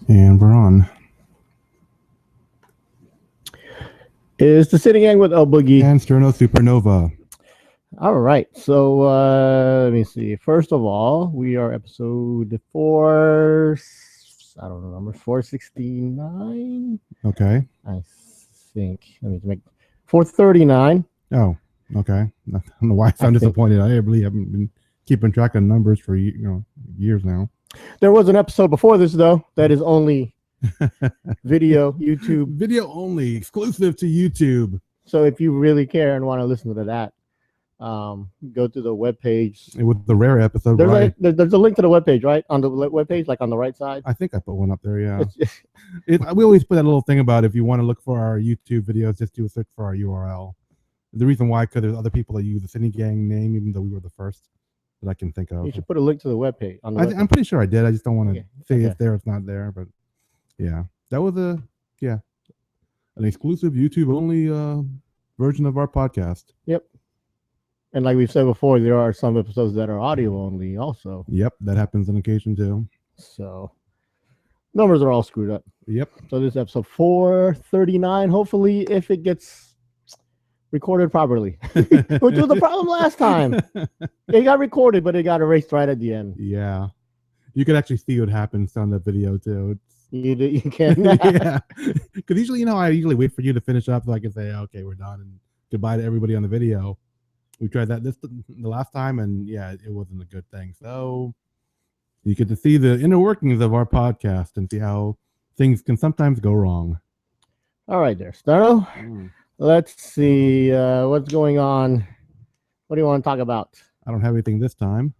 And we're on. Is the Sini-Gang with El Boogie. And Sterno Supernova. All right. So let me see. First of all, we are episode four. I don't know, number 469. Okay. I think. Let me make 439. Oh, okay. I don't know why I'm disappointed. I really haven't been keeping track of numbers for years now. There was an episode before this though that is only video, YouTube. Video only, exclusive to YouTube. So if you really care and want to listen to that, go to the webpage. With the rare episode, there's, right? There's a link to the webpage, right? On the webpage, like on the right side. I think I put one up there, yeah. We always put that little thing about if you want to look for our YouTube videos, just do a search for our URL. The reason why, because there's other people that use the Sini-Gang name, even though we were the first that I can think of. You should put a link to the webpage. I'm pretty sure I did. I just don't want to say it's there, it's not there. But yeah, that was an exclusive YouTube only version of our podcast. Yep. And like we've said before, there are some episodes that are audio only also. Yep, that happens on occasion too. So numbers are all screwed up. Yep. So this is episode 439. Hopefully, if it gets recorded properly, which was the problem last time. It got recorded, but it got erased right at the end. Yeah. You could actually see what happens on the video too. You can. Yeah. Because usually, I usually wait for you to finish up so I can say, okay, we're done, and goodbye to everybody on the video. We tried that the last time, and yeah, it wasn't a good thing. So you get to see the inner workings of our podcast and see how things can sometimes go wrong. All right, there, Sterno. Let's see what's going on. What do you want to talk about? I don't have anything this time.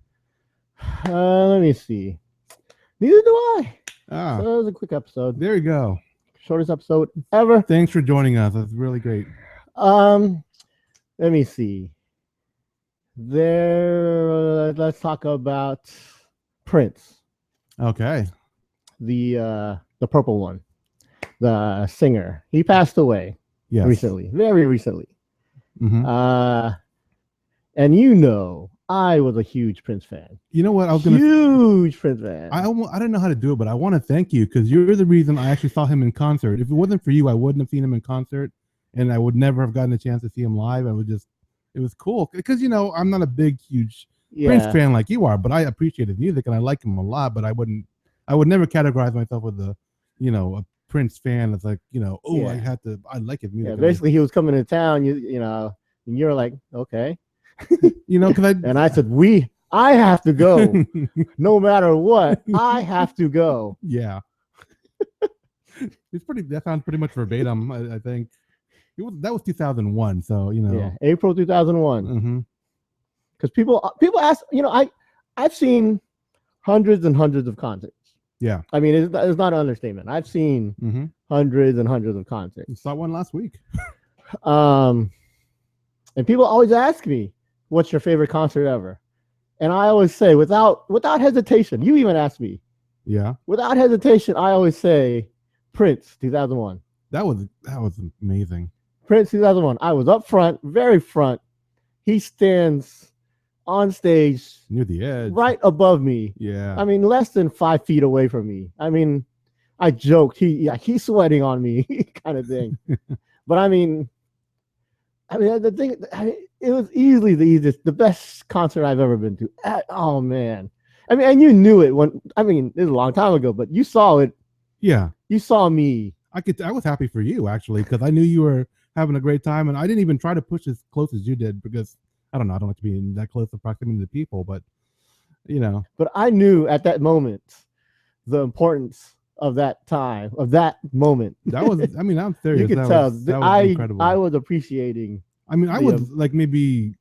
Let me see. Neither do I. So that was a quick episode. There you go. Shortest episode ever. Thanks for joining us. That's really great. Let me see. Let's talk about Prince. Okay. The purple one, the singer. He passed away. Yes. Recently, very recently. Mm-hmm. And I was a huge Prince fan. You know what? I was huge Prince fan. I don't know how to do it, but I want to thank you because you're the reason I actually saw him in concert. If it wasn't for you, I wouldn't have seen him in concert, and I would never have gotten a chance to see him live. It was cool because I'm not a big, huge Prince fan like you are, but I appreciate his music and I like him a lot. But I would never categorize myself with a Prince fan. It's like I like his music. Yeah, basically he was coming to town. And you're like, okay. Because I said, I have to go no matter what. I have to go. Yeah. That sounds pretty much verbatim. I think that was 2001. So, April 2001. Because people ask, I've seen hundreds and hundreds of concerts. Yeah. I mean, it's not an understatement. I've seen hundreds and hundreds of concerts. I saw one last week. And people always ask me, what's your favorite concert ever? And I always say, without hesitation, you even asked me. Yeah. Without hesitation, I always say Prince 2001. That was amazing. Prince 2001. I was up front, very front. He stands on stage near the edge, right above me. Yeah. I mean, less than 5 feet away from me. I mean, I joked, he's sweating on me, kind of thing. But I mean, the thing, it was easily the best concert I've ever been to. Oh man. I mean, and you knew it this is a long time ago, but you saw it. Yeah. You saw me. I was happy for you actually, because I knew you were having a great time, and I didn't even try to push as close as you did because I don't like to be in that close of proximity to people, but But I knew at that moment the importance of that time, of that moment. That was, I'm serious. You could tell. That was incredible. I was appreciating. I was like maybe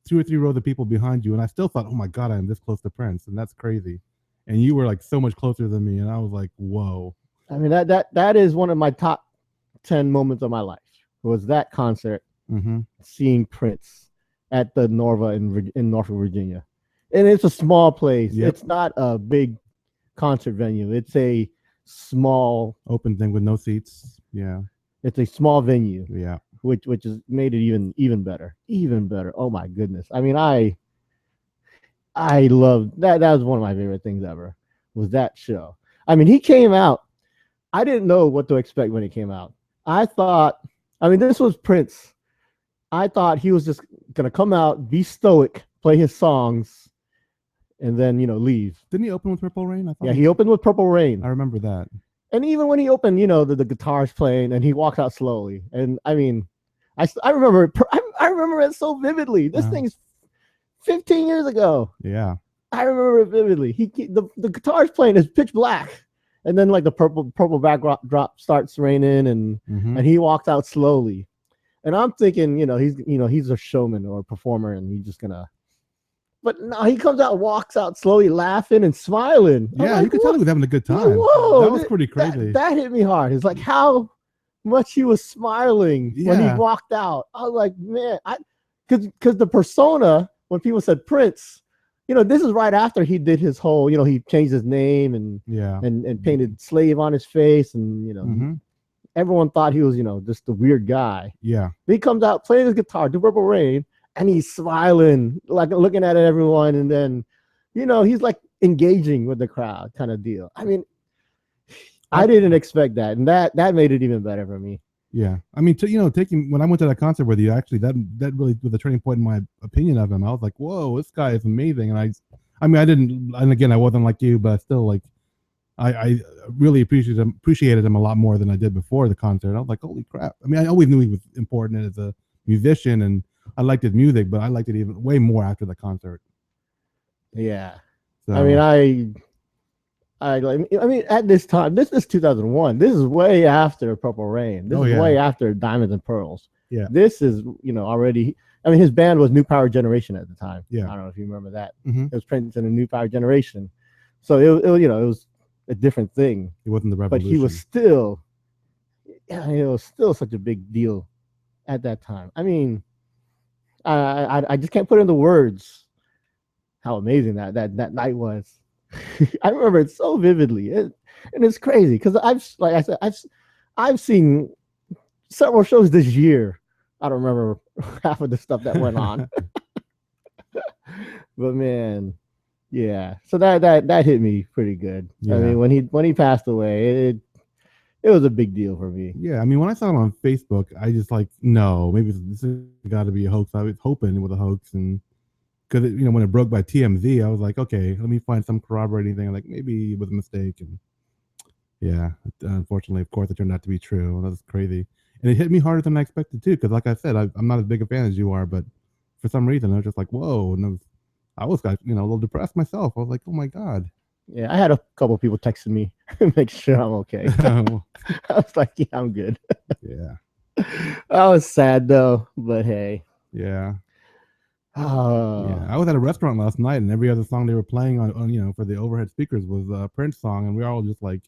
2 or 3 rows of people behind you, and I still thought, oh my God, I am this close to Prince, and that's crazy. And you were like so much closer than me, and I was like, whoa. I mean, that is one of my top 10 moments of my life. Was that concert, seeing Prince at the Norva in Norfolk, Virginia. And it's a small place. Yep. It's not a big concert venue. It's a small open thing with no seats. Yeah. It's a small venue. Yeah. Which has made it even better. Even better. Oh my goodness. I mean, I loved that. That was one of my favorite things ever, was that show. I mean, he came out I didn't know what to expect when it came out. I thought, I mean, this was Prince. I thought he was just gonna come out, be stoic, play his songs, and then leave. Didn't he open with Purple Rain? Yeah, he opened with Purple Rain. I remember that. And even when he opened, the guitar's playing, and he walks out slowly. And I mean, I remember it so vividly. This thing's 15 years ago. Yeah, I remember it vividly. The guitar's playing is pitch black, and then like the purple backdrop starts raining, and he walks out slowly. And I'm thinking, he's a showman or a performer, and he's just gonna. But no, he comes out, walks out slowly, laughing and smiling. Yeah, you could tell he was having a good time. Whoa, that was pretty crazy. That hit me hard. It's like how much he was smiling when he walked out. I was like, man, because the persona, when people said Prince, this is right after he did his whole, he changed his name and painted slave on his face, and everyone thought he was, just a weird guy. Yeah. He comes out playing his guitar, do Purple Rain, and he's smiling, like looking at everyone, and then, he's like engaging with the crowd, kind of deal. I mean, I didn't expect that, and that made it even better for me. Yeah, I mean, taking when I went to that concert with you, actually, that really was a turning point in my opinion of him. I was like, whoa, this guy is amazing, and I mean, I didn't, and again, I wasn't like you, but I still like, I really appreciated him a lot more than I did before the concert. I was like, holy crap! I mean, I always knew he was important as a musician, and I liked his music, but I liked it even way more after the concert. Yeah. So, I mean, I mean, at this time, this is 2001. This is way after Purple Rain. This is way after Diamonds and Pearls. Yeah. This is, already. I mean, his band was New Power Generation at the time. Yeah. I don't know if you remember that. It was Prince and the New Power Generation. So it was a different thing. It wasn't the revolution, but he was still, it was still such a big deal at that time. I mean, I just can't put into words how amazing that night was. I remember it so vividly, and it's crazy because I've seen several shows this year. I don't remember half of the stuff that went on, but man, yeah. So that hit me pretty good. Yeah. I mean, when he passed away, it was a big deal for me. Yeah, I mean, when I saw him on Facebook, I just like, no, maybe this has got to be a hoax. I was hoping it was a hoax, and because when it broke by TMZ, I was like, okay, let me find some corroborating thing. Like maybe it was a mistake, and yeah, unfortunately, of course, it turned out to be true. That was crazy, and it hit me harder than I expected too. Because, like I said, I'm not as big a fan as you are, but for some reason, I was just like, whoa, and I was a little depressed myself. I was like, oh my god. Yeah, I had a couple of people texting me, make sure I'm okay. I was like, yeah, I'm good. Yeah. I was sad though, but hey. Yeah. Yeah. I was at a restaurant last night, and every other song they were playing on for the overhead speakers was a Prince song, and we were all just like,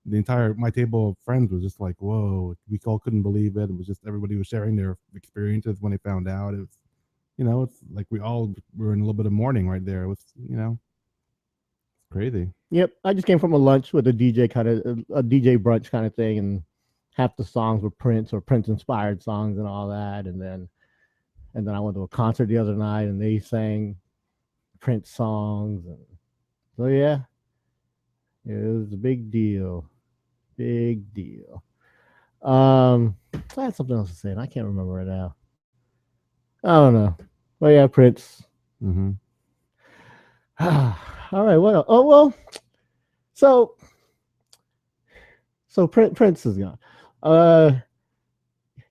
my table of friends was just like, whoa, we all couldn't believe it. It was just everybody was sharing their experiences when they found out. It was, it's like we all were in a little bit of mourning right there. It was, crazy. Yep, I just came from a lunch with a DJ a DJ brunch kind of thing, and half the songs were Prince or Prince inspired songs and all that, and then I went to a concert the other night and they sang Prince songs, and so yeah, it was a big deal. I had something else to say and I can't remember it now. I don't know, but yeah, Prince. All right, what else? Oh well, so Prince is gone. You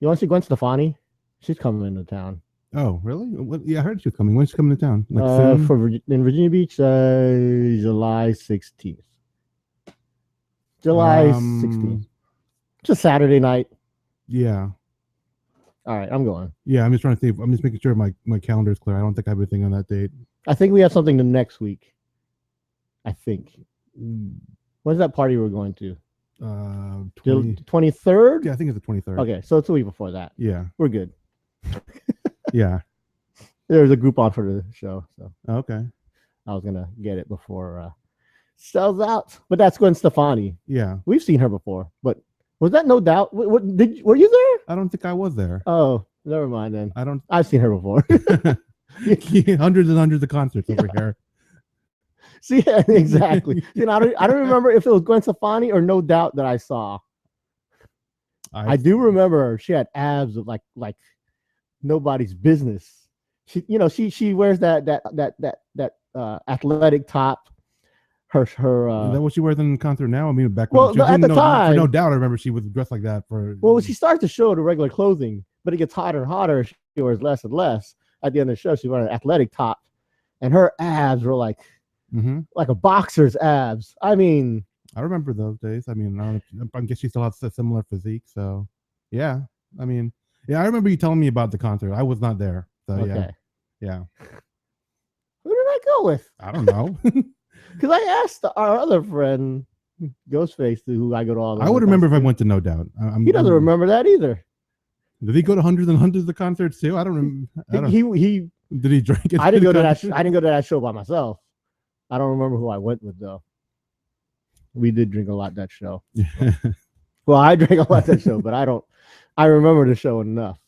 want to see Gwen Stefani? She's coming into town. Oh, really? Yeah, I heard she was coming. When's she coming to town? Like in Virginia Beach, July 16th. July 16th. Just Saturday night. Yeah. All right, I'm going. Yeah, I'm just trying to see. I'm just making sure my calendar is clear. I don't think I have anything on that date. I think we have something the next week. I think. When's that party we're going to? 23rd? Yeah, I think it's the 23rd. Okay, so it's a week before that. Yeah. We're good. Yeah. There's a Groupon for the show. So okay. I was going to get it before sells out. But that's Gwen Stefani. Yeah. We've seen her before. But was that No Doubt? Were you there? I don't think I was there. Oh, never mind then. I've seen her before. Hundreds and hundreds of concerts over here. See, yeah, exactly. You know, I don't remember if it was Gwen Stefani or No Doubt that I saw. I do remember she had abs of like nobody's business. She wears that athletic top. Her Is that what she wears in concert now? I mean, back well, when at the time, for No Doubt, I remember she was dressed like that for. Well, she starts the show to regular clothing, but it gets hotter and hotter. She wears less and less. At the end of the show, she's wearing an athletic top, and her abs were like a boxer's abs. I mean, I remember those days. I mean, I guess she still has a similar physique. So, yeah. I mean, yeah, I remember you telling me about the concert. I was not there. So, okay. Yeah. Who did I go with? I don't know. Because I asked our other friend, Ghostface, who I go to all the I would remember if I went to No Doubt. He doesn't remember that either. Did he go to hundreds and hundreds of concerts too? I don't remember. He did he drink it? I didn't go to that. I didn't go to that show by myself. I don't remember who I went with though. We did drink a lot that show. Well, I drank a lot that show, but I remember the show enough.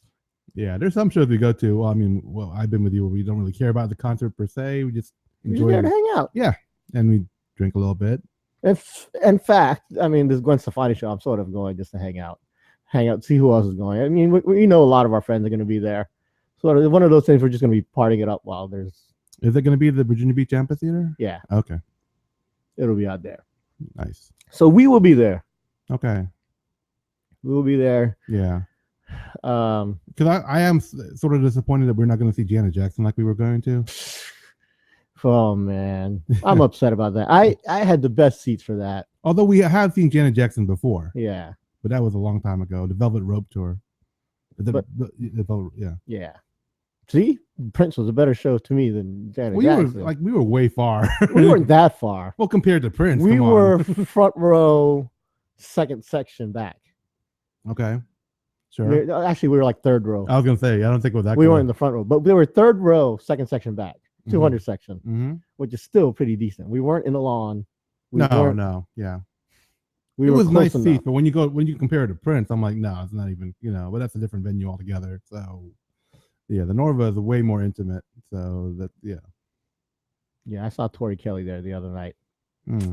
Yeah, there's some shows we go to. Well, I mean, I've been with you where we don't really care about the concert per se. We just enjoy there to hang out. Yeah, and we drink a little bit. If in fact, I mean, this Gwen Stefani show, I'm sort of going just to hang out, see who else is going. I mean, we know a lot of our friends are going to be there. So one of those things we're just going to be partying it up while there's. Is it going to be the Virginia Beach Amphitheater? Yeah. Okay. It'll be out there. Nice. So we will be there. Okay. We will be there. Yeah. Because I am sort of disappointed that we're not going to see Janet Jackson like we were going to. Oh man, I'm upset about that. I had the best seats for that. Although we have seen Janet Jackson before. Yeah. But that was a long time ago. The Velvet Rope tour. Yeah. See, Prince was a better show to me than Janet Jackson. We were way far. We weren't that far. Well, compared to Prince, we were front row, second section back. Okay. Sure. Actually, we were like third row. I was gonna say, I don't think it was that. We weren't in the front row, but we were third row, second section back, 200 section, which is still pretty decent. We weren't in the lawn. No, yeah. It was nice seats, but when you compare it to Prince, I'm like, no, it's not even, but that's a different venue altogether. So, yeah, the Norva is way more intimate. So that, yeah. Yeah, I saw Tori Kelly there the other night.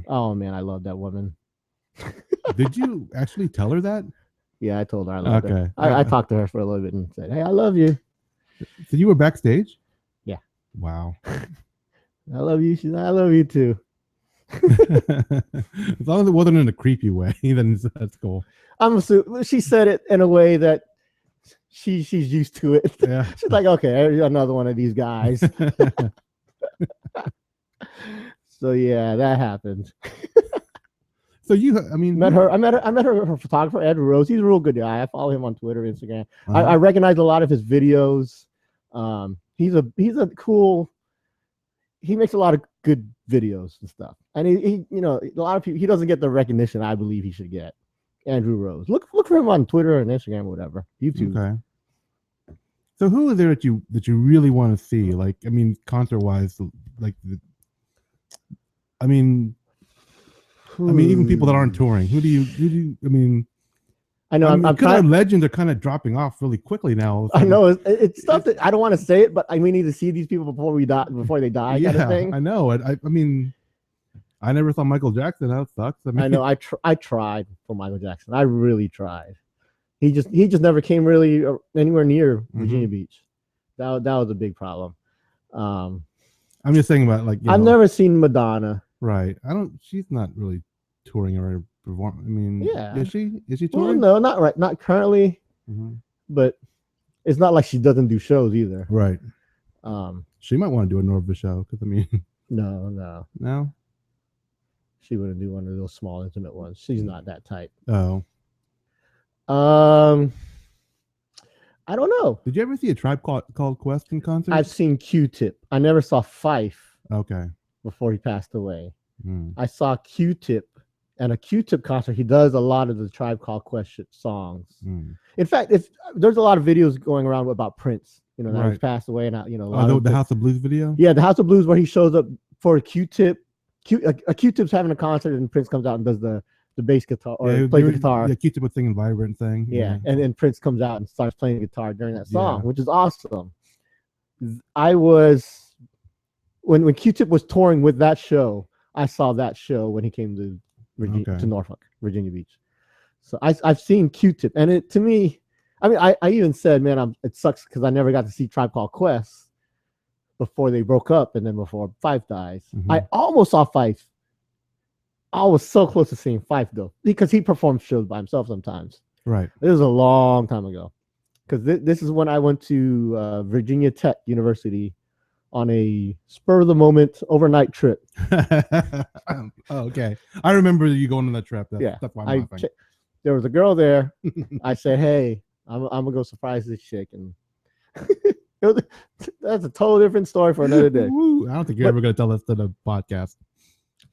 Oh man, I love that woman. Did you actually tell her that? Yeah, I told her I loved her. I talked to her for a little bit and said, "Hey, I love you." So you were backstage? Yeah. Wow. I love you. She's like, I love you too. As long as it wasn't in a creepy way, then that's cool. I'm assuming she said it in a way that she's used to it. Yeah. She's like, okay, another one of these guys. So yeah, that happened. So I met her. I met her photographer, Ed Rose. He's a real good guy. I follow him on Twitter, Instagram. I recognize a lot of his videos. He's a cool. He makes a lot of good videos and stuff. And he a lot of people. He doesn't get the recognition I believe he should get. Andrew Rose. Look for him on Twitter and Instagram, or whatever. YouTube. Okay. So who is there that you really want to see? Like, I mean, concert wise, like, even people that aren't touring. Who do you? I mean, I know. I'm kind of legends are kind of dropping off really quickly now. I know it's stuff that I don't want to say it, but we need to see these people before they die. Yeah, kind of thing. I know. I mean, I never saw Michael Jackson. That sucks. I know. I tried for Michael Jackson. I really tried. He just never came really anywhere near Virginia Beach. That was a big problem. I'm just saying about I've never seen Madonna. Right. She's not really touring or performing. I mean, yeah. Is she touring? Well, no, not currently. But it's not like she doesn't do shows either. Right. She might want to do a Norva show because no. She wouldn't do one of those small intimate ones. She's not that type. Oh. I don't know. Did you ever see a Tribe Called Quest in concert? I've seen Q-Tip. I never saw Fife. Okay. Before he passed away. I saw Q-Tip, and a Q-Tip concert. He does a lot of the Tribe Called Quest songs. In fact, there's a lot of videos going around about Prince. That he's passed away, and the House of Blues video. Yeah, the House of Blues where he shows up for a Q-Tip. A Q-Tip's having a concert, and Prince comes out and does the bass guitar or plays the guitar. Yeah, Q-Tip was singing Vibrant thing. Yeah, and then Prince comes out and starts playing the guitar during that song, which is awesome. I was when Q-Tip was touring with that show. I saw that show when he came to Okay. to Norfolk, Virginia Beach. So I've seen Q-Tip, and it to me, I mean, I even said, man, it sucks because I never got to see Tribe Called Quest before they broke up, and then before Fife dies. Mhm. I almost saw Fife. I was so close to seeing Fife though, because he performs shows by himself sometimes. Right. This was a long time ago, because this is when I went to Virginia Tech University on a spur of the moment overnight trip. Oh, okay. I remember you going on that trip. That's why I'm laughing. There was a girl there. I said, "Hey, I'm gonna go surprise this chick," and that's a total different story for another day. Woo. I don't think you're ever gonna tell us to the podcast.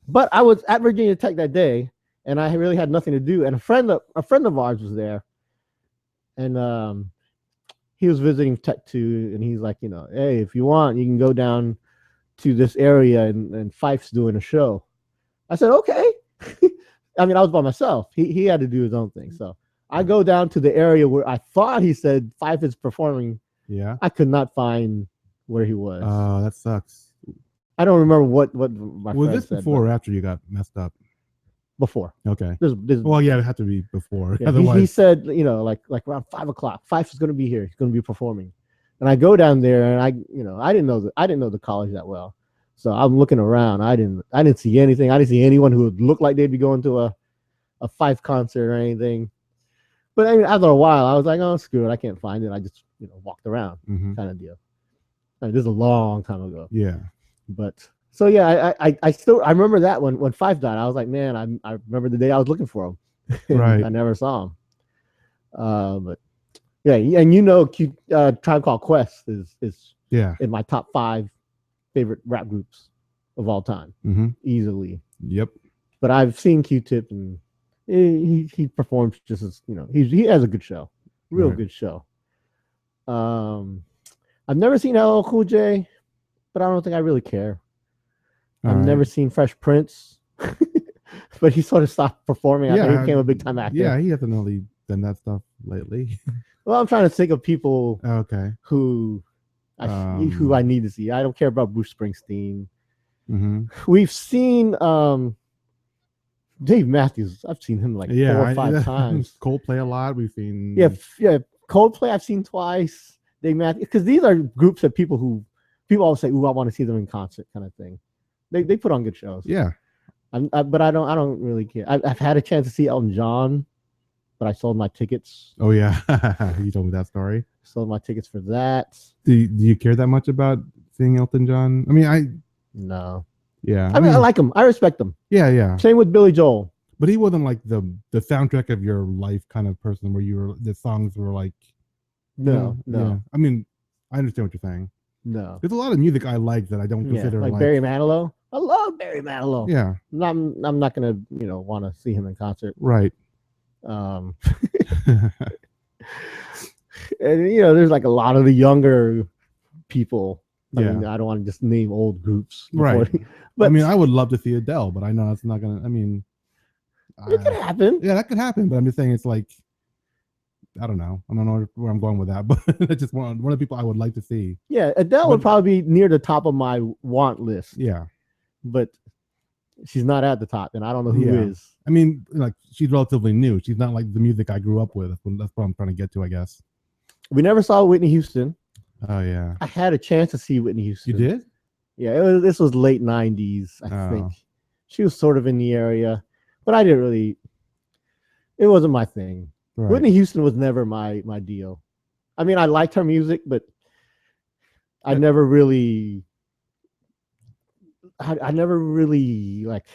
But I was at Virginia Tech that day, and I really had nothing to do. And a friend of ours was there, and he was visiting Tech 2, and he's like, hey, if you want, you can go down to this area, and Fife's doing a show. I said, okay. I mean, I was by myself. He had to do his own thing. So I go down to the area where I thought he said Fife is performing. Yeah. I could not find where he was. Oh, that sucks. I don't remember what my was friend this said, before or after you got messed up? Before. Okay. This, well, yeah, it had to be before. Yeah, Otherwise, he said, like around 5:00, Fife is going to be here. He's going to be performing, and I go down there, and I didn't know the college that well, so I'm looking around. I didn't see anything. I didn't see anyone who would look like they'd be going to a Fife concert or anything. But I mean, after a while, I was like, oh, screw it, I can't find it. I just walked around, kind of deal. I mean, this is a long time ago. Yeah. But so yeah, I remember that when Fife died. I was like, man, I remember the day I was looking for him. Right. I never saw him. But yeah, and Tribe Called Quest is in my top 5 favorite rap groups of all time, easily. Yep. But I've seen Q-Tip, and he performs just as he has a good show, real good show. I've never seen LL Cool J, but I don't think I really care. I've never seen Fresh Prince, but he sort of stopped performing after he became a big time actor. Yeah, he hasn't really done that stuff lately. Well, I'm trying to think of people who I need to see. I don't care about Bruce Springsteen. Mm-hmm. We've seen Dave Matthews. I've seen him like 4 or 5 times. Coldplay a lot. We've seen Coldplay I've seen twice. Dave Matthews, because these are groups that people always say, "Ooh, I want to see them in concert," kind of thing. They put on good shows. Yeah. But I don't really care. I've had a chance to see Elton John, but I sold my tickets. Oh yeah, you told me that story. Sold my tickets for that. Do you care that much about seeing Elton John? I mean, no. Yeah. I mean, I like him. I respect him. Yeah. Same with Billy Joel. But he wasn't like the soundtrack of your life kind of person where the songs were like. No. Yeah. I mean, I understand what you're saying. No. There's a lot of music I like that I don't consider like Barry Manilow. I love Barry Manilow. Yeah. I'm not gonna want to see him in concert. Right. And there's like a lot of the younger people. I mean, I don't want to just name old groups. Right. But I mean, I would love to see Adele, but I know that's not gonna. I mean, it could happen. Yeah, that could happen. But I'm just saying, it's like, I don't know where I'm going with that, but it's just one of the people I would like to see. Yeah, Adele would probably be near the top of my want list. Yeah, but she's not at the top, and I don't know who is. I mean, like, she's relatively new. She's not like the music I grew up with. That's what I'm trying to get to, I guess. We never saw Whitney Houston. Oh yeah, I had a chance to see Whitney Houston. You did? Yeah, this was late '90s, I think. She was sort of in the area, but I didn't really. It wasn't my thing. Right. Whitney Houston was never my deal. I mean, I liked her music, but I never really like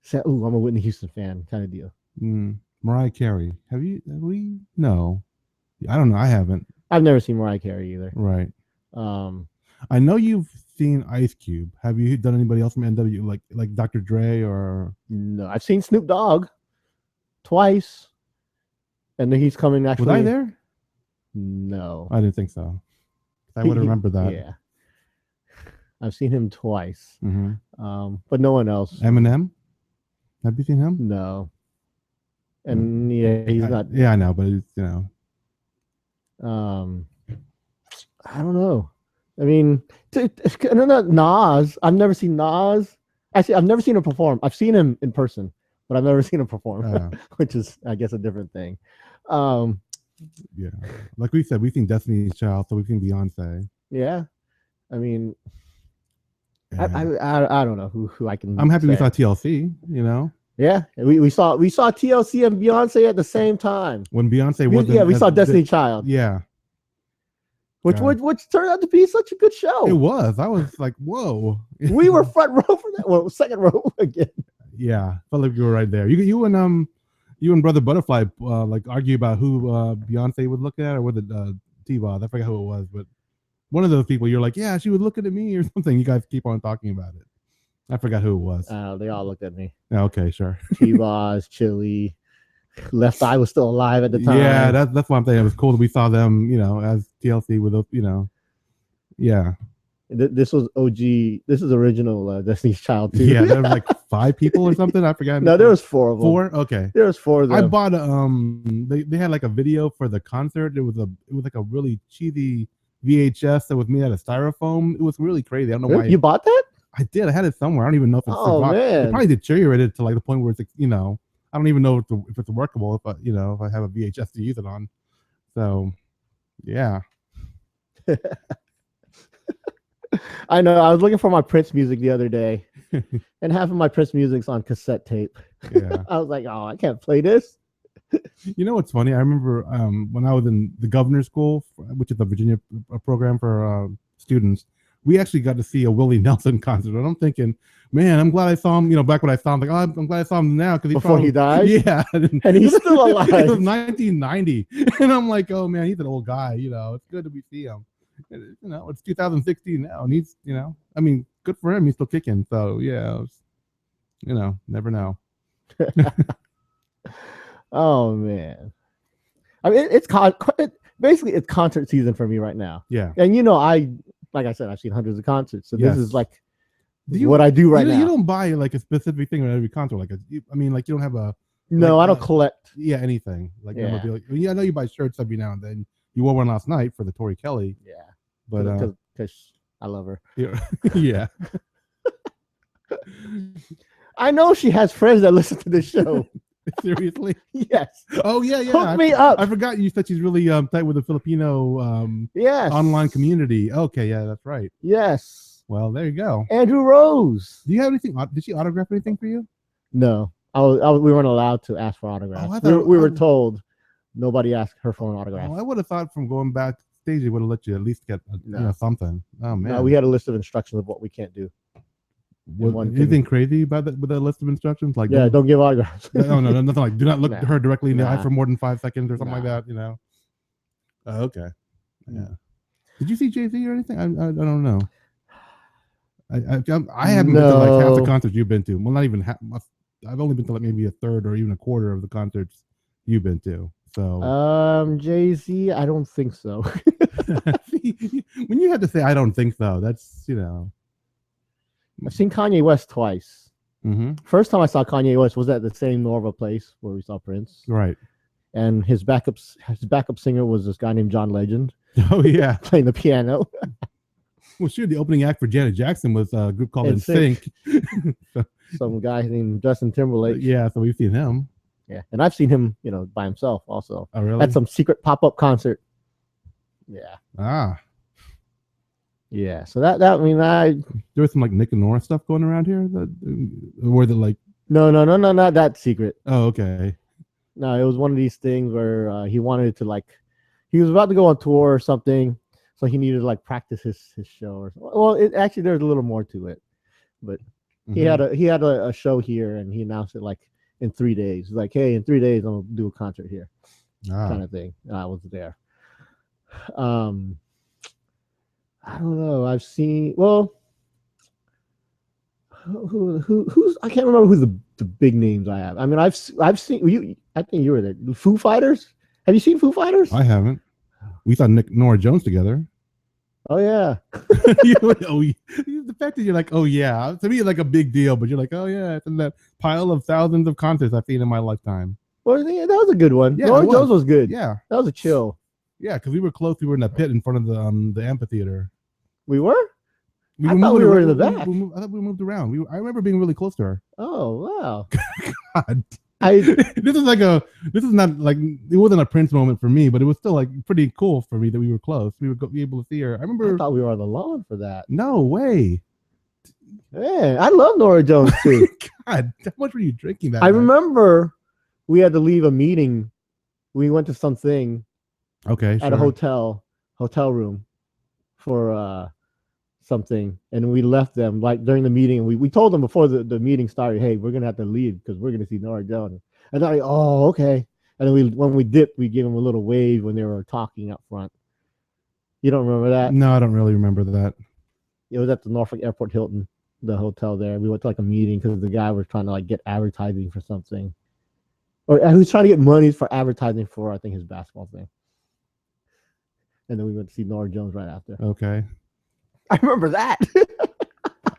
said, "Ooh, I'm a Whitney Houston fan," kind of deal. Mariah Carey. Have we? No, I don't know. I haven't. I've never seen Mariah Carey either. Right. I know you've seen Ice Cube. Have you done anybody else from NW like Dr. Dre or? No, I've seen Snoop Dogg twice, and then he's coming. Actually, was I there? No, I didn't think so. I would remember that. Yeah, I've seen him twice. But no one else. Eminem. Have you seen him? No. And he's not. Yeah, I know, but it's, I don't know. I mean, not Nas. I've never seen Nas. Actually, I've never seen him perform. I've seen him in person, but I've never seen him perform, Uh, which is, I guess, a different thing. Um, yeah, like we said, we think Destiny's Child, so we think Beyonce. yeah, I mean, Yeah. I don't know who I can. I'm happy we say. saw TLC. You know, Yeah, we saw TLC and Beyonce at the same time. when Beyonce wasn't. Yeah, we saw as Destiny big- Child, Yeah, which turned out to be such a good show. it was. I was like, whoa. We were front row for that. Well, second row again. Yeah, felt like you were right there. You and Brother Butterfly like argue about who Beyonce would look at, or was it T-Boz? I forgot who it was, but one of those people. You're like, yeah, she was looking at me or something. You guys keep on talking about it. I forgot who it was. They all looked at me. Okay, sure. T-Boz, Chili, Left Eye was still alive at the time. Yeah, that's what I'm saying. It was cool that we saw them, as TLC with those, yeah. This was OG. This is original Destiny's Child too. Yeah, there was like 5 people or something. I forgot. No, there was 4 of them. 4? Okay. There was 4 of them. I bought they had like a video for the concert. It was like a really cheesy VHS that was made out of styrofoam. It was really crazy. I don't know why. You bought that? I did. I had it somewhere. I don't even know if it's man. It probably deteriorated to like the point where it's I don't even know if it's workable if I have a VHS to use it on. So, yeah. I know. I was looking for my Prince music the other day, and half of my Prince music's on cassette tape. Yeah. I was like, oh, I can't play this. You know what's funny? I remember when I was in the governor's school, which is the Virginia program for students, we actually got to see a Willie Nelson concert. And I'm thinking, man, I'm glad I saw him. Back when I saw him, like, oh, I'm glad I saw him now because Before he died. Yeah, and he's still alive. It was 1990, and I'm like, oh man, he's an old guy. It's good to see him. It's 2016 now, and he's, I mean, good for him. He's still kicking. So yeah, never know. Oh man, I mean, basically it's concert season for me right now. Yeah, and like I said, I've seen hundreds of concerts, so yes. This is like what I do right now. You don't buy like a specific thing at every concert, you don't have a. No, I don't collect. Yeah, anything like yeah. I know you buy shirts every now and then. You wore one last night for the Tori Kelly. Yeah, but because I love her. Yeah. Yeah. I know she has friends that listen to this show. Seriously? Yes. Oh yeah. Hook me up. I forgot you said she's really tight with the Filipino yes. online community. Okay, yeah, that's right. Yes. Well, there you go. Andrew Rose. Do you have anything? Did she autograph anything for you? No, we weren't allowed to ask for autographs. We were told nobody asked her for an autograph. I would have thought from going backstage they would have let you at least get something. Oh man. No, we had a list of instructions of what we can't do. Anything crazy about that with that list of instructions? Like don't give autographs. no, nothing like do not look her directly in the eye for more than 5 seconds or something like that. Okay. Yeah. Did you see Jay-Z or anything? I don't know. I haven't been to like half the concerts you've been to. Well, not even half. I've only been to like maybe a third or even a quarter of the concerts you've been to. So Jay-Z, I don't think so. When you have to say I don't think so, that's I've seen Kanye West twice. Mm-hmm. First time I saw Kanye West was at the same Norva place where we saw Prince. Right. And his backup singer was this guy named John Legend. Oh yeah, playing the piano. Well, sure. The opening act for Janet Jackson was a group called NSYNC. Some guy named Justin Timberlake. Yeah, so we've seen him. Yeah, and I've seen him, by himself also. Oh, really? At some secret pop-up concert. Yeah. Ah. Yeah. So that there was some like Nick and Nora stuff going around here. Were they like? No, not that secret. Oh, okay. No, it was one of these things where he wanted to he was about to go on tour or something, so he needed to practice his show. Actually there's a little more to it, but he had a show here and he announced it in 3 days. He's like, hey, in 3 days I'm gonna do a concert here, kind of thing. And I was there. I don't know. I've seen who's I can't remember who the big names I have. I mean, I've seen you. I think you were there. Foo Fighters. Have you seen Foo Fighters? I haven't. We saw Nick Nora Jones together. Oh yeah. The fact that you're like, oh yeah, to me it's like a big deal, but you're like, oh yeah, it's in that pile of thousands of concerts I've seen in my lifetime. Well, yeah, that was a good one. Yeah, Nora Jones was good. Yeah, that was a chill. Yeah, because we were close. We were in the pit in front of the amphitheater. We were? I thought we were in the back. I thought we moved around. I remember being really close to her. Oh wow! God. This is not like, it wasn't a Prince moment for me, but it was still like pretty cool for me that we were close. We would be able to see her. I thought we were on the lawn for that. No way. Man, I love Nora Jones too. God, how much were you drinking that I night? remember we had to leave a meeting. We went to something. Okay. At a hotel room for something, and we left them like during the meeting, and we told them before the meeting started, hey, we're gonna have to leave because we're gonna see Nora Jones. And they're like, oh, okay. And then when we dipped, we gave them a little wave when they were talking up front. You don't remember that? No, I don't really remember that. It was at the Norfolk Airport Hilton, the hotel there. We went to like a meeting because the guy was trying to like get advertising for something, or he was trying to get money for advertising for, I think, his basketball thing. And then we went to see Nora Jones right after. Okay. I remember that.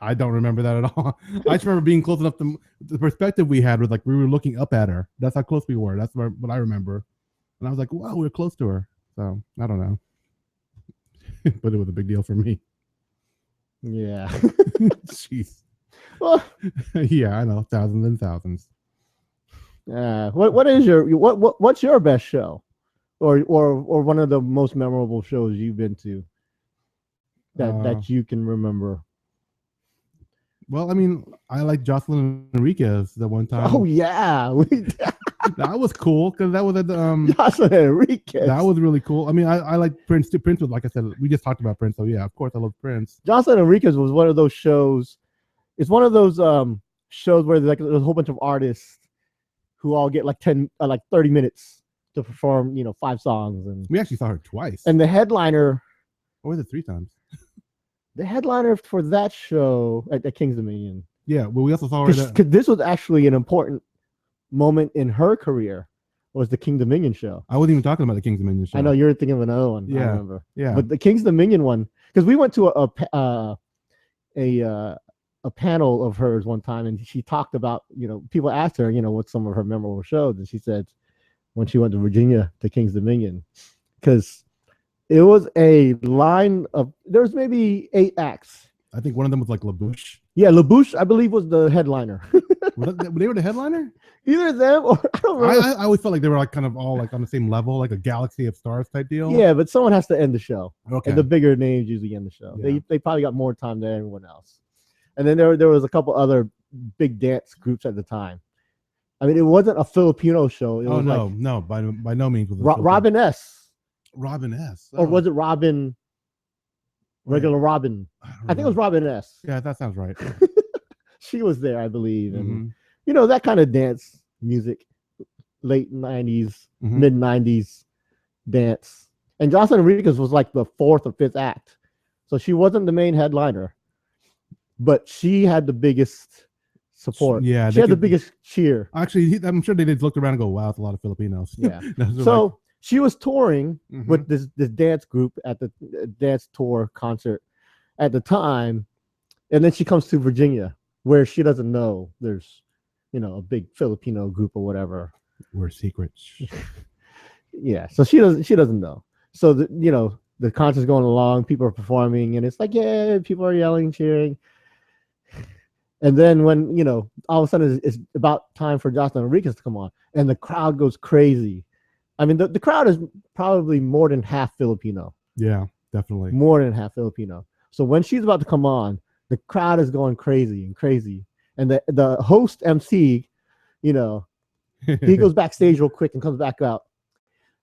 I don't remember that at all. I just remember being close enough to the perspective we had was like we were looking up at her. That's how close we were. That's what I remember. And I was like, wow, we were close to her. So I don't know. But it was a big deal for me. Yeah. Jeez. Well, yeah, I know. Thousands and thousands. What's your best show? Or one of the most memorable shows you've been to that you can remember? Well, I mean, I like Jocelyn Enriquez the one time. Oh yeah, that was cool because that was at the Jocelyn Enriquez. That was really cool. I mean, I like Prince too. Prince was, like I said, we just talked about Prince, so yeah, of course I love Prince. Jocelyn Enriquez was one of those shows. It's one of those shows where there's a whole bunch of artists who all get like 30 minutes to perform, 5 songs. And we actually saw her twice. And the headliner, or was it 3 times? The headliner for that show at King's Dominion. Yeah, well, we also saw her. Because this was actually an important moment in her career. Was the King's Dominion show? I wasn't even talking about the King's Dominion show. I know you're thinking of another one. Yeah, I remember. Yeah, but the King's Dominion one, because we went to a panel of hers one time, and she talked about, people asked her, what's some of her memorable shows, and she said when she went to Virginia to King's Dominion, because it was a line of, there's maybe 8 acts. I think one of them was like LaBouche. Yeah, LaBouche, I believe, was the headliner. They were the headliner? Either them or I don't know. I always felt like they were like kind of all like on the same level, like a Galaxy of Stars type deal. Yeah, but someone has to end the show. Okay. And the bigger names usually end the show. Yeah. They probably got more time than everyone else. And then there was a couple other big dance groups at the time. I mean, it wasn't a Filipino show. It was no, by no means was it Robin S. Robin S. Or was it Robin? Regular Robin. I think it was Robin S. Yeah, that sounds right. She was there, I believe. And that kind of dance music, late 90s, mid 90s dance. And Jocelyn Enriquez was like the 4th or 5th act. So she wasn't the main headliner, but she had the biggest support. Yeah, she had the biggest cheer. Actually, I'm sure they just looked around and go, wow, it's a lot of Filipinos. Yeah. So she was touring with this dance group at the dance tour concert at the time. And then she comes to Virginia, where she doesn't know there's, a big Filipino group or whatever. We're secrets. Yeah. So she doesn't know. So the concert's going along, people are performing, and it's like, yeah, people are yelling, cheering. And then when, all of a sudden it's about time for Jocelyn Enriquez to come on, and the crowd goes crazy. I mean, the crowd is probably more than half Filipino. Yeah, definitely. More than half Filipino. So when she's about to come on, the crowd is going crazy and crazy. And the host MC, he goes backstage real quick and comes back out.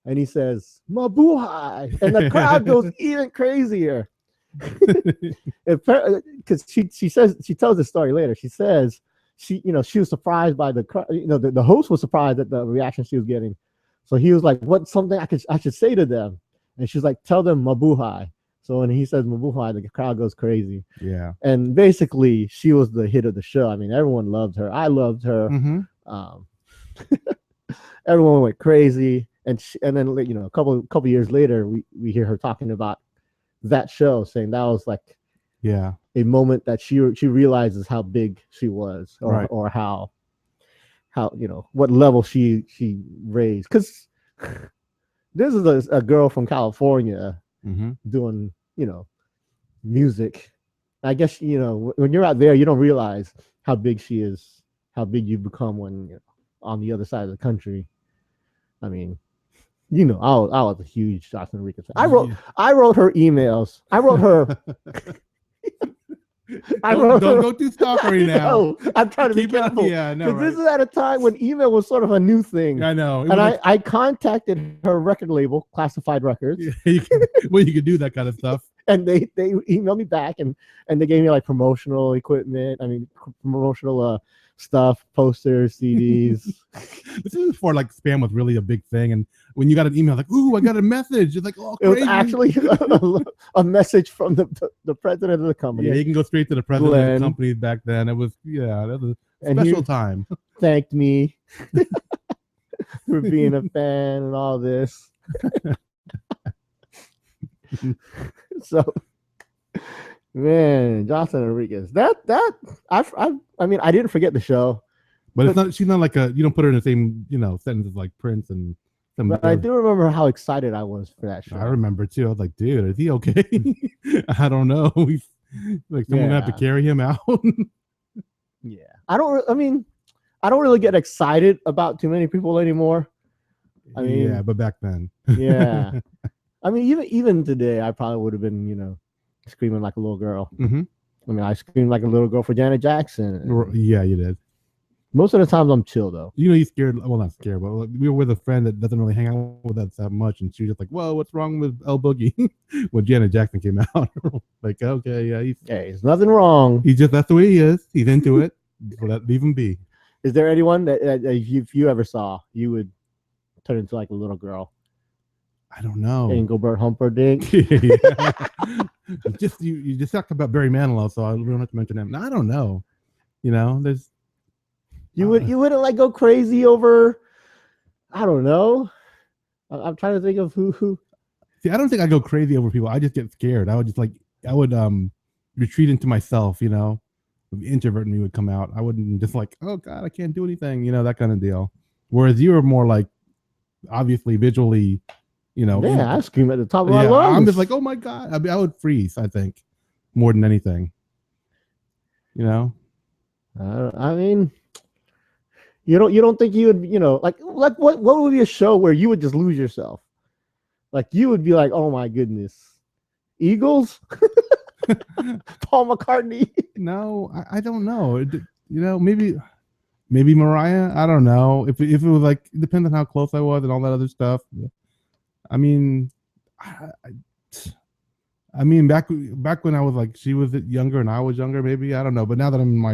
And he says, "Mabuhay!" And the crowd goes even crazier. Because she tells the story later. She says she was surprised by the crowd. The host was surprised at the reaction she was getting. So he was like, "What's something I should say to them?" And she's like, "Tell them Mabuhay." So when he says Mabuhay, the crowd goes crazy. Yeah. And basically, she was the hit of the show. I mean, everyone loved her. I loved her. Everyone went crazy. And then a couple years later, we hear her talking about that show, saying that was like a moment that she realizes how big she was, or how what level she raised. Because this is a girl from California doing music I guess when you're out there, you don't realize how big she is, how big you become when you're on the other side of the country. I mean, I was a huge Jocelyn Enriquez fan. I wrote her emails. I wrote her. Don't go too stalkery now. No, I'm trying to be careful. Yeah, no, This is at a time when email was sort of a new thing. I know. And I contacted her record label, Classified Records. Yeah, you could do that kind of stuff. And they emailed me back and they gave me like promotional equipment. I mean, promotional stuff, posters, CDs. This is before like spam was really a big thing, and when you got an email like, "Ooh, I got a message," it's like, "Oh, crazy." It was actually a message from the president of the company. Yeah, you can go straight to the president of the company back then. It was that was a special time. Thanked me for being a fan and all this. So, man, Jocelyn Enriquez. I mean, I didn't forget the show, but it's not. She's not like you don't put her in the same sentence as like Prince and. But I do remember how excited I was for that show. I remember too. I was like, dude, is he okay? I don't know. He's like someone gonna have to carry him out. Yeah, I don't really get excited about too many people anymore. I mean, yeah, but back then, yeah. I mean, even today, I probably would have been, screaming like a little girl. Mm-hmm. I mean, I screamed like a little girl for Janet Jackson. Yeah, you did. Most of the times, I'm chill though. He's scared. Well, not scared, but we were with a friend that doesn't really hang out with us that much, and she was just like, "Whoa, what's wrong with El Boogie?" When Janet Jackson came out, like, okay, yeah, there's nothing wrong. That's the way he is. He's into it. Leave him be. Is there anyone that if you ever saw, you would turn into like a little girl? I don't know. Engelbert Humperdinck. You just talked about Barry Manilow, so I don't have to mention him. No, I don't know. There's. You wouldn't like go crazy over. I don't know. I'm trying to think of who. See, I don't think I go crazy over people. I just get scared. I would retreat into myself. The introvert in me would come out. I wouldn't just like, oh God, I can't do anything. That kind of deal. Whereas you were more like, obviously visually. Yeah, I scream at the top of my lungs. I'm just like, oh my God. I would freeze, I think, more than anything. I mean, you don't think you would, like what would be a show where you would just lose yourself? Like you would be like, oh my goodness, Eagles, Paul McCartney. No, I don't know. Maybe Mariah. I don't know. If it was like, it depends on how close I was and all that other stuff. I mean, I mean, back when I was like, she was younger and I was younger, maybe, I don't know. But now that I'm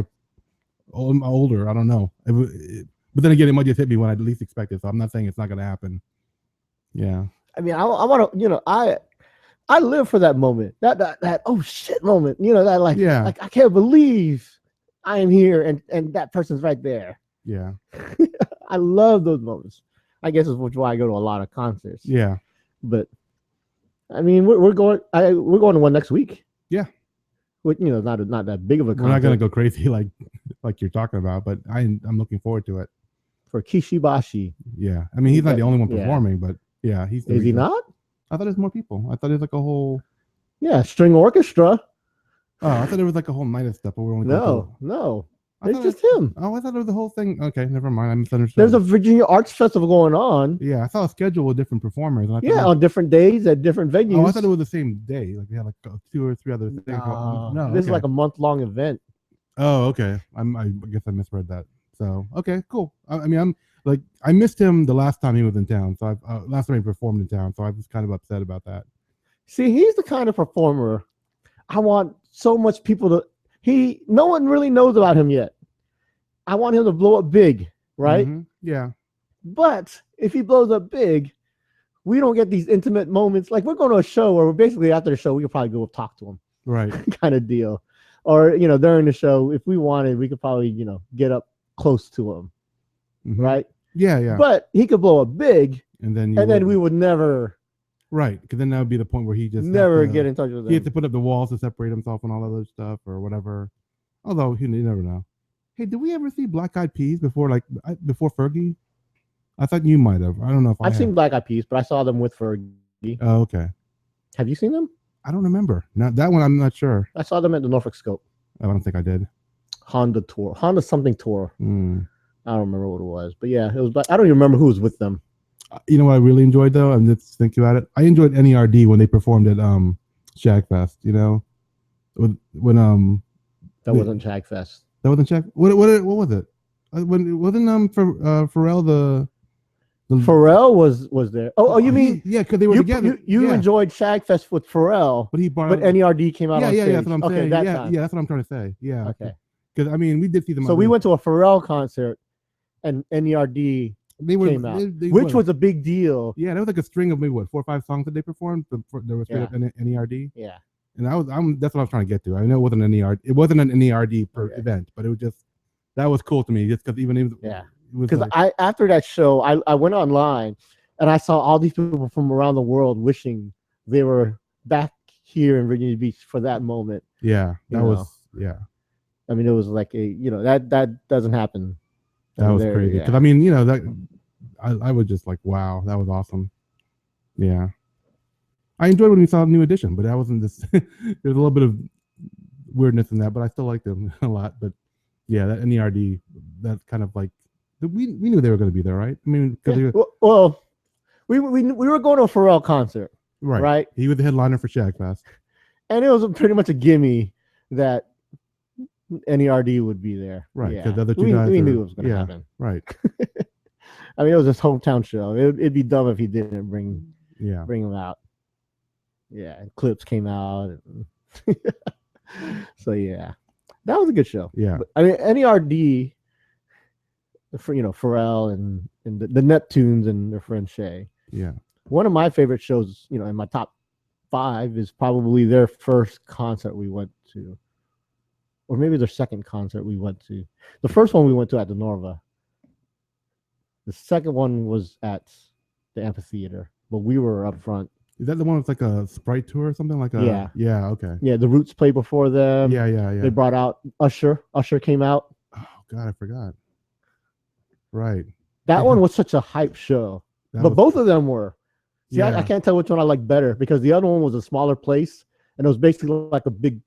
older, I don't know. But then again, it might just hit me when I least expect it. So I'm not saying it's not going to happen. Yeah. I mean, I want to, I live for that moment, that oh shit moment, that like, yeah, like I can't believe I am here and that person's right there. Yeah. I love those moments. I guess it's why I go to a lot of concerts. Yeah. But I mean, we're going to one next week. Yeah. Which, not that big of a concert. We're not going to go crazy like you're talking about, but I'm looking forward to it. For Kishibashi. Yeah. I mean, he's not the only one performing, but yeah, Is he not? I thought there's more people. I thought there's like a whole. Yeah, string orchestra. Oh, I thought there was like a whole night of stuff, but we're only. No. It's just him. Oh, I thought it was the whole thing. Okay, never mind. I misunderstood. There's a Virginia Arts Festival going on. Yeah, I saw a schedule with different performers. On different days at different venues. Oh, I thought it was the same day. Like they had like 2 or 3 other things. No, this is like a month-long event. Oh, okay. I guess I misread that. So, okay, cool. I mean, I'm like, I missed him the last time he was in town. So last time he performed in town. So I was kind of upset about that. See, he's the kind of performer I want so much people to. No one really knows about him yet. I want him to blow up big, right? Mm-hmm. Yeah. But if he blows up big, we don't get these intimate moments. Like we're going to a show where we're basically after the show, we could probably go talk to him. Right. Kind of deal. Or, during the show, if we wanted, we could probably, get up close to him. Mm-hmm. Right? Yeah, yeah. But he could blow up big. And then we would never. Right. Because then that would be the point where he just never get in touch with him. He had to put up the walls to separate himself and all that other stuff or whatever. Although you never know. Hey, did we ever see Black Eyed Peas before Fergie? I thought you might have. I don't know if I've seen Black Eyed Peas, but I saw them with Fergie. Oh, okay. Have you seen them? I don't remember. Not that one. I'm not sure. I saw them at the Norfolk Scope. I don't think I did. Honda something tour. Mm. I don't remember what it was, but yeah, it was. But I don't even remember who was with them. You know what I really enjoyed though? I'm just thinking about it. I enjoyed NERD when they performed at Shagfest. You know, when That wasn't Shagfest. That wasn't Shag. What was it? When it wasn't Pharrell the Pharrell was there. Oh, you mean because they were together. You enjoyed Shagfest with Pharrell, but NERD came out on stage. Yeah, that's what I'm saying. That yeah, time. Yeah, that's what I'm trying to say. Yeah. Okay. Because I mean, we did see them. So we went to a Pharrell concert, and NERD came out, which was a big deal. Yeah, there was like a string of maybe 4 or 5 songs that they performed. There was straight up NERD. Yeah. And that's what I was trying to get to. I know it wasn't an NERD. It wasn't an NERD event, but it was just that was cool to me. Just because because after that show, I went online and I saw all these people from around the world wishing they were back here in Virginia Beach for that moment. Yeah, that was. I mean, it was like that doesn't happen. That was crazy. Because I mean, that I was just like, wow, that was awesome. Yeah. I enjoyed when we saw New Edition, but that wasn't just there's a little bit of weirdness in that, but I still liked them a lot. But yeah, that NERD, that's kind of like we knew they were going to be there, right? I mean, because we were going to a Pharrell concert, right? He was the headliner for Shagfest, and it was pretty much a gimme that NERD would be there, right? Because the other two guys, we knew it was going to happen, right? I mean, it was his hometown show. It'd be dumb if he didn't bring him out. Yeah, and clips came out. So yeah, that was a good show. Yeah, but, I mean, NERD, Pharrell and the Neptunes and their friend Shay. Yeah, one of my favorite shows, in my top 5 is probably their first concert we went to, or maybe their second concert we went to. The first one we went to at the Norva. The second one was at the amphitheater, but we were up front. Is that the one with like a Sprite tour or something like a? Yeah. Okay. Yeah, the Roots played before them. Yeah. They brought out Usher. Usher came out. Oh God, I forgot. Right. That one was such a hype show, but both of them were. See, I can't tell which one I like better because the other one was a smaller place and it was basically like a big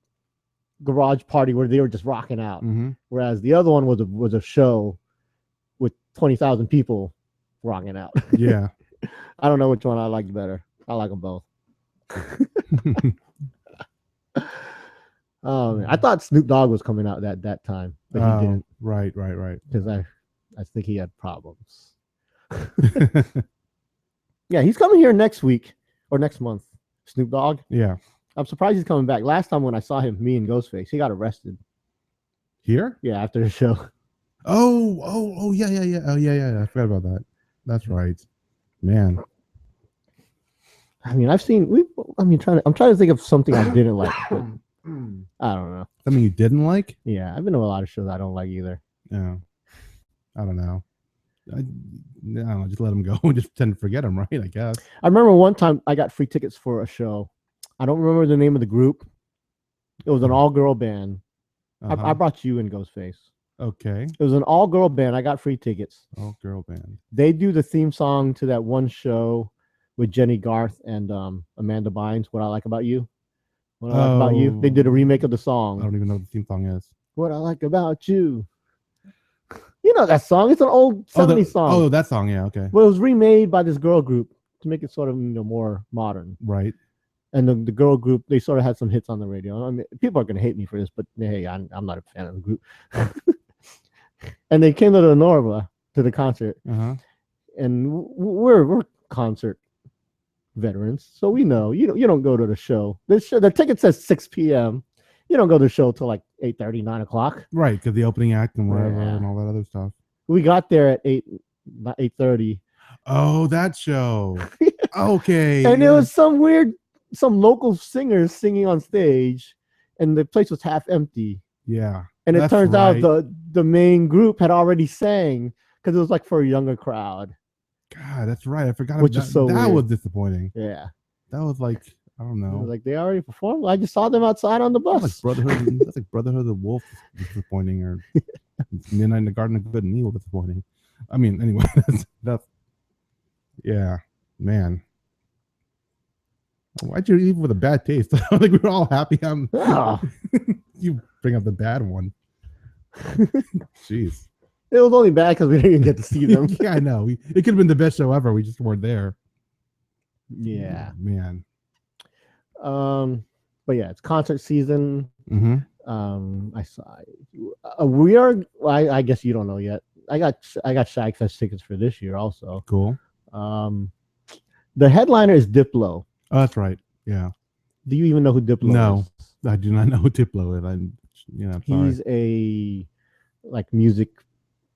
garage party where they were just rocking out. Mm-hmm. Whereas the other one was a show with 20,000 people rocking out. Yeah. I don't know which one I liked better. I like them both. I thought Snoop Dogg was coming out that time, but he didn't. Right. Because I think he had problems. Yeah, he's coming here next week or next month. Snoop Dogg. Yeah. I'm surprised he's coming back. Last time when I saw him, me and Ghostface, he got arrested. Here? Yeah, after the show. Oh, yeah. Oh, yeah. I forgot about that. That's right. Man. I mean, I'm trying to think of something I didn't like. I don't know. Something you didn't like? Yeah, I've been to a lot of shows I don't like either. Yeah. I don't know. I don't know, just let them go and just tend to forget them, right? I guess. I remember one time I got free tickets for a show. I don't remember the name of the group. It was an all-girl band. Uh-huh. I brought you in, Ghostface. Okay. It was an all-girl band. I got free tickets. All-girl band. They do the theme song to that one show with Jenny Garth and Amanda Bynes, What I Like About You. What I Like About You. They did a remake of the song. I don't even know what the theme song is. What I Like About You. You know that song. It's an old 70s song. Oh, that song. Yeah, okay. Well, it was remade by this girl group to make it sort of more modern. Right. And the girl group, they sort of had some hits on the radio. I mean, people are going to hate me for this, but hey, I'm not a fan of the group. And they came to the Norva to the concert. Uh-huh. And we're concert veterans, so we know you don't go to the show. The ticket says 6 p.m. You don't go to the show till like 8:30, 9 o'clock. Right, because the opening act and whatever and all that other stuff. We got there at 8:30. Oh, that show. Okay. And there was some local singers singing on stage, and the place was half empty. Yeah. And it turns out the main group had already sang because it was like for a younger crowd. God, that's right. I forgot. Which is so weird. That was disappointing. Yeah. That was like, I don't know. Like they already performed. I just saw them outside on the bus. That's like Brotherhood of the Wolf disappointing, or Midnight in the Garden of Good and Evil disappointing. I mean, anyway, that's yeah, man. Why'd you leave with a bad taste? I think we were all happy. Oh, You bring up the bad one. Jeez. it was only bad because we didn't even get to see them. Yeah, I know. It could have been the best show ever. We just weren't there. Yeah. Man. But yeah, it's concert season. Mm-hmm. I saw. We are. Well, I guess you don't know yet. I got Shagfest tickets for this year also. Cool. The headliner is Diplo. Oh, that's right. Yeah. Do you even know who Diplo No, is? I do not know who Diplo is. I'm sorry. He's a like music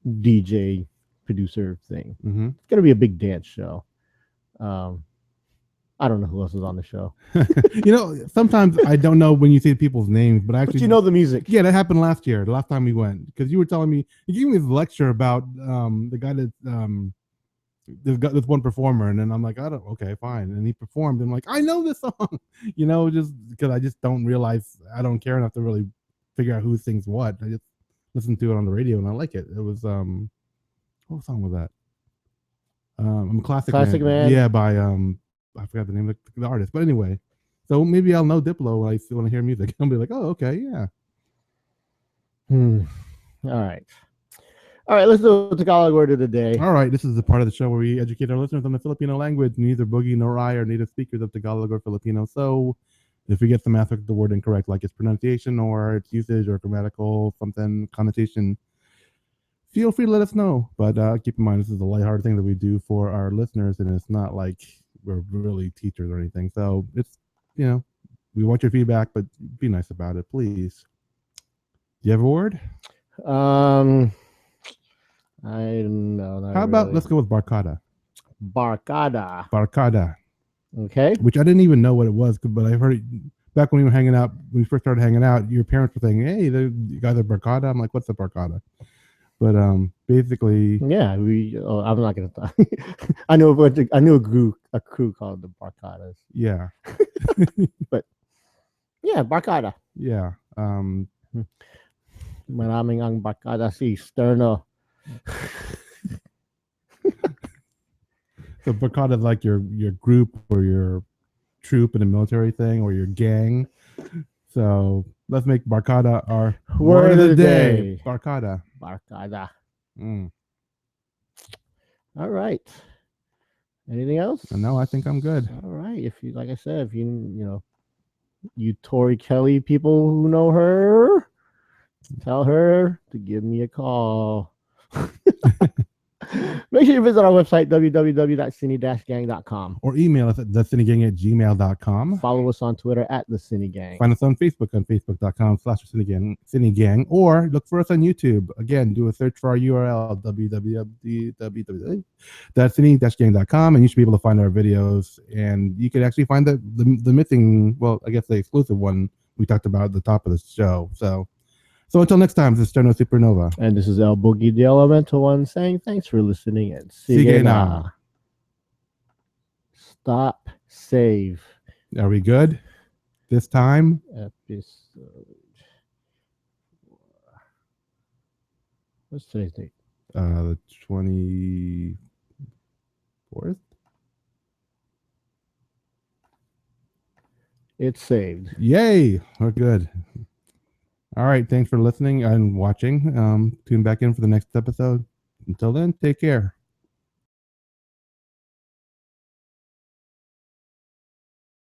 DJ producer thing. Mm-hmm. It's gonna be a big dance show. I don't know who else is on the show. Sometimes I don't know when you say people's names, but actually, But you know the music. Yeah, that happened last year. The last time we went, because you were telling me, you gave me this lecture about the guy that this one performer, and then I'm like, okay, fine, and he performed. And I'm like, I know this song, just because I just don't realize I don't care enough to really figure out who sings what. I just listen to it on the radio and I like it. It was what song was that? Classic Man. Yeah, by I forgot the name of the artist, but anyway, so maybe I'll know Diplo when I hear music. I'll be like, oh, okay, yeah. All right. Let's do the Tagalog word of the day. All right, this is the part of the show where we educate our listeners on the Filipino language. Neither Boogie nor I are native speakers of Tagalog or Filipino, so if we get some aspect of the word incorrect, like its pronunciation or its usage or grammatical something connotation, feel free to let us know. But keep in mind, this is a lighthearted thing that we do for our listeners, and it's not like we're really teachers or anything. So it's, we want your feedback, but be nice about it, please. Do you have a word? I don't know. How about let's go with barcada? Barcada. Barcada. Okay. Which I didn't even know what it was, but I heard it back when we were hanging out. When we first started hanging out, your parents were saying, "Hey, you guys are barcada." I'm like, "What's a barcada?" But basically, yeah, I'm not gonna talk. I knew a crew called the Barcadas. Yeah. But yeah, Barcada. Yeah. Maraming ang barkada si Sterno. So barcada is like your group or your troop in a military thing or your gang. So let's make barcada our word of the day. Barcada. Barcada. Mm. All right. Anything else? No, I think I'm good. All right. If you, like I said, if you Tori Kelly people who know her, tell her to give me a call. Make sure you visit our website, www.sini-gang.com. Or email us at thesinigang@gmail.com. Follow us on Twitter at the Sini-Gang. Find us on Facebook facebook.com/Sini-Gang. Or look for us on YouTube. Again, do a search for our URL, www.sini-gang.com, and you should be able to find our videos. And you can actually find the missing, well, I guess the exclusive one we talked about at the top of the show. So until next time, this is Sterno Supernova. And this is El Boogie, the Elemental One, saying thanks for listening. And sige na. Stop, save. Are we good this time? Episode. What's today's date? The 24th. It's saved. Yay! We're good. All right. Thanks for listening and watching. Tune back in for the next episode. Until then, take care.